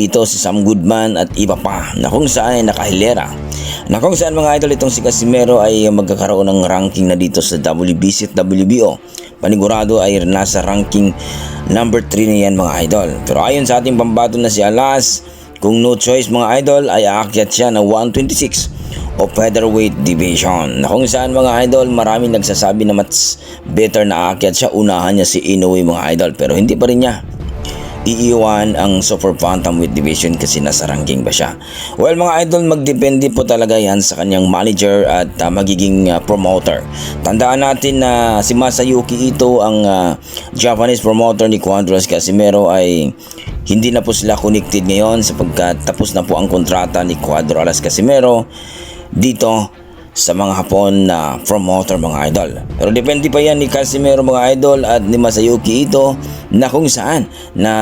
Ito si Sam Goodman at iba pa na kung saan ay nakahilera. Na kung saan mga idol itong si Casimero ay magkakaroon ng ranking na dito sa WBC at WBO. Panigurado ay nasa ranking number 3 na yan mga idol. Pero ayon sa ating pambato na si Alas, kung no choice mga idol ay aakyat siya na 126 o featherweight division. Na kung saan mga idol maraming nagsasabi na mas better na aakyat siya, unahan niya si Inoue mga idol. Pero hindi pa rin niya iiwan ang super bantamweight division kasi nasa ranking ba siya. Well mga idol, magdepende po talaga yan sa kanyang manager at magiging promoter. Tandaan natin na si Masayuki Ito ang Japanese promoter ni Cuadras Casimero ay hindi na po sila connected ngayon sapagkat tapos na po ang kontrata ni Cuadras Casimero dito sa mga Hapon na promoter mga idol. Pero depende pa yan ni Casimero mga idol at ni Masayuki Ito na kung saan na